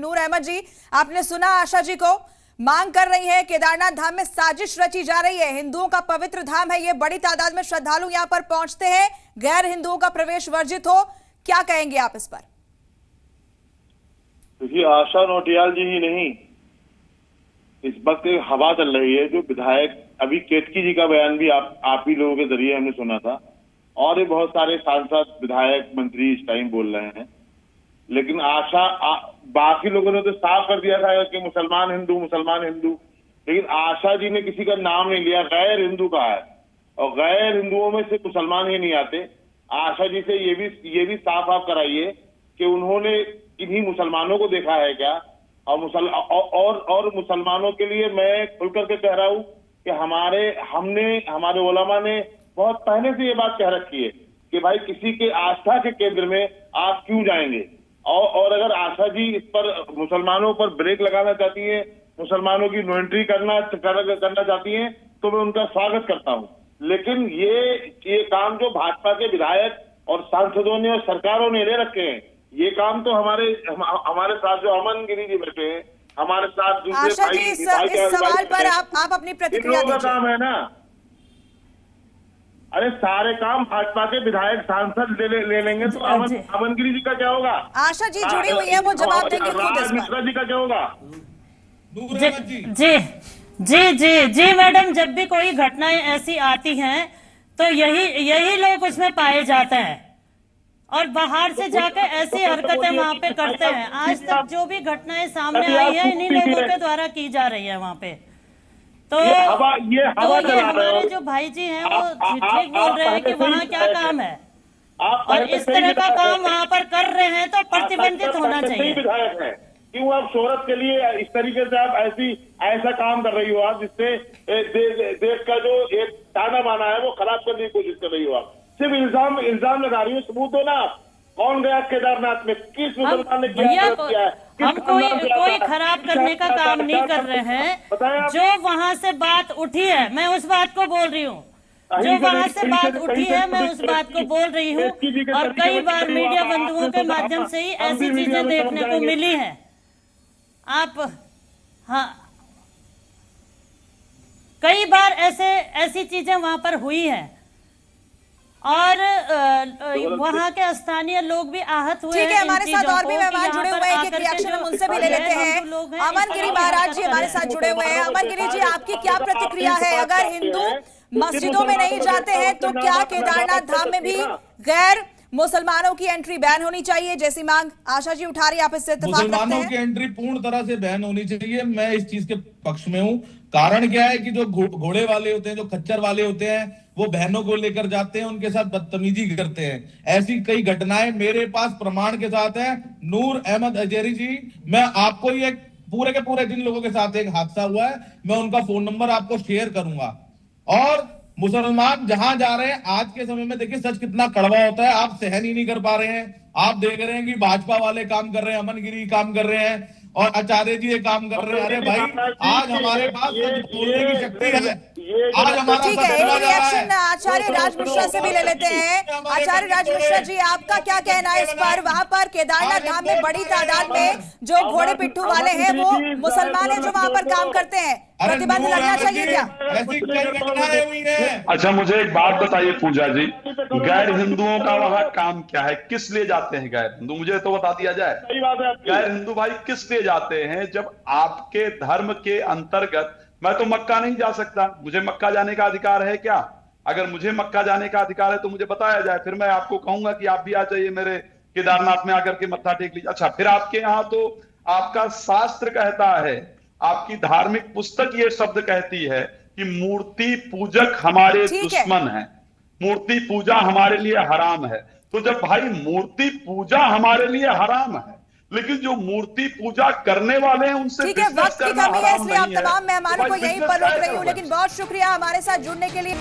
नूर अहमद जी, आपने सुना आशा जी को, मांग कर रही है केदारनाथ धाम में साजिश रची जा रही है। हिंदुओं का पवित्र धाम है ये, बड़ी तादाद में श्रद्धालु यहां पर पहुंचते हैं, गैर हिंदुओं का प्रवेश वर्जित हो, क्या कहेंगे आप इस पर? देखिए, आशा नौटियाल जी ही नहीं, इस वक्त एक हवा चल रही है जो विधायक, अभी केतकी जी का बयान भी आप ही लोगों के जरिए हमने सुना था, और ये बहुत सारे सांसद, विधायक, मंत्री इस टाइम बोल रहे हैं। लेकिन बाकी लोगों ने तो साफ कर दिया था कि मुसलमान हिंदू, मुसलमान हिंदू, लेकिन आशा जी ने किसी का नाम नहीं लिया, गैर हिंदू कहा है, और गैर हिंदुओं में से मुसलमान ही नहीं आते। आशा जी से ये भी साफ आप कराइए कि उन्होंने किन्हीं मुसलमानों को देखा है क्या, और मुसलमानों के लिए मैं खुल करके कह रहा हूँ कि हमारे उलमा ने बहुत पहले से ये बात कह रखी है कि भाई किसी के आस्था के केंद्र में आप क्यों जाएंगे, और अगर आशा जी इस पर मुसलमानों पर ब्रेक लगाना चाहती है, मुसलमानों की नो एंट्री करना चाहती हैं, तो मैं उनका स्वागत करता हूं। लेकिन ये काम जो भाजपा के विधायक और सांसदों ने और सरकारों ने ले रखे हैं, ये काम तो हमारे साथ जो अमन गिरी जी बैठे हैं, हमारे साथ दूसरे आशा जी, इस सवाल पर आप अपनी प्रतिक्रिया दीजिए। काम है ना, अरे सारे काम भाजपा के विधायक सांसद ले लेंगे तो अमन गिरी जी का क्या होगा? आशा जी जुड़ी हुई है, वो जवाब देंगे खुद इस पर। मिश्रा जी का क्या होगा? जी मैडम, जब भी कोई घटनाएं ऐसी आती हैं तो यही लोग उसमें पाए जाते हैं और बाहर से जाकर ऐसी हरकतें वहां पे करते हैं। आज तक जो भी घटनाएं सामने आई है इन्हीं लोगों के द्वारा की जा रही है वहां पे। तो ये हमारे जो भाई जी हैं वो ठीक बोल रहे हैं कि वहाँ क्या काम है, और इस तरह का काम वहाँ पर कर रहे हैं तो प्रतिबंधित होना चाहिए। क्यों आप शोहरत के लिए इस तरीके से आप ऐसा काम कर रही हो, आप जिससे देश का जो एक ताना बाना है वो खराब करने की कोशिश कर रही हो। आप सिर्फ इल्जाम लगा रही हो, सबूत हो ना। कौन गया केदारनाथ में, किस मुसलमान ने किया है? हम कोई खराब करने का काम नहीं कर रहे हैं। जो वहाँ से बात उठी है मैं उस बात को बोल रही हूँ, जो वहाँ से बात उठी है मैं उस बात को बोल रही हूँ, और कई बार मीडिया बंधुओं के माध्यम से ही ऐसी चीजें देखने को मिली है। कई बार ऐसी चीजें वहाँ पर हुई है और वहाँ के स्थानीय लोग भी आहत हुए हैं। ठीक है, हमारे साथ और भी मेहमान जुड़े हुए हैं, एक रिएक्शन हम उनसे भी ले लेते हैं। अमन गिरी महाराज जी हमारे साथ जुड़े हुए हैं। अमन गिरी जी, आपकी क्या प्रतिक्रिया है? अगर हिंदू मस्जिदों में नहीं जाते हैं तो क्या केदारनाथ धाम में भी गैर मुसलमानों की एंट्री बैन होनी चाहिए, जैसी मांग आशा जी उठा रही है, आप इससे इत्तेफाक रखते हैं? मुसलमानों की एंट्री पूर्ण तरह से बैन होनी चाहिए, मैं इस चीज के पक्ष में हूँ। कारण क्या है कि जो घोड़े वाले होते हैं, जो खच्चर वाले होते हैं, वो बहनों को लेकर जाते हैं, उनके साथ बदतमीजी करते हैं। ऐसी कई घटनाएं मेरे पास प्रमाण के साथ है। नूर अहमद अजहरी जी, मैं आपको ये पूरे के पूरे जिन लोगों के साथ एक हादसा हुआ है, मैं उनका फोन नंबर आपको शेयर करूंगा। और मुसलमान जहां जा रहे हैं आज के समय में, देखिए सच कितना कड़वा होता है, आप सहन ही नहीं कर पा रहे हैं। आप देख रहे हैं कि भाजपा वाले काम कर रहे हैं, अमन गिरी काम कर रहे हैं और आचार्य जी ये काम कर रहे हैं। अरे भाई, आज हमारे पास सच बोलने की शक्ति है। आज हमारा ठीक है, एक रिएक्शन आचार्य राज मिश्रा से भी ले लेते हैं। आचार्य राज मिश्रा जी, आपका क्या कहना है इस पर? वहां पर केदारनाथ धाम में बड़ी तादाद में जो घोड़े पिट्ठू वाले हैं वो मुसलमान हैं जो वहां पर काम करते हैं, प्रतिबंध लगना चाहिए क्या? ऐसी कई घटनाएं हुई हैं। अच्छा, मुझे एक बात बताइए पूजा जी, गैर हिंदुओं का वहाँ काम क्या है? किस लिए जाते हैं गैर हिंदू? मुझे तो बता दिया जाए। सही बात है। गैर हिंदू भाई किस लिए जाते हैं? जब आपके धर्म के अंतर्गत, मैं तो मक्का नहीं जा सकता, मुझे मक्का जाने का अधिकार है क्या? अगर मुझे मक्का जाने का अधिकार है तो मुझे बताया जाए, फिर मैं आपको कहूंगा कि आप भी आ जाइए मेरे केदारनाथ में आकर के मत्था टेक लीजिए। अच्छा, फिर आपके यहाँ तो आपका शास्त्र कहता है, आपकी धार्मिक पुस्तक ये शब्द कहती है कि मूर्ति पूजक हमारे दुश्मन है, मूर्ति पूजा हमारे लिए हराम है। तो जब भाई मूर्ति पूजा हमारे लिए हराम है, लेकिन जो मूर्ति पूजा करने वाले हैं उनसे ठीक है, वक्त की कमी है इसलिए आप तमाम मेहमानों को यहीं पर रोक रही हूँ, लेकिन बहुत शुक्रिया हमारे साथ जुड़ने के लिए।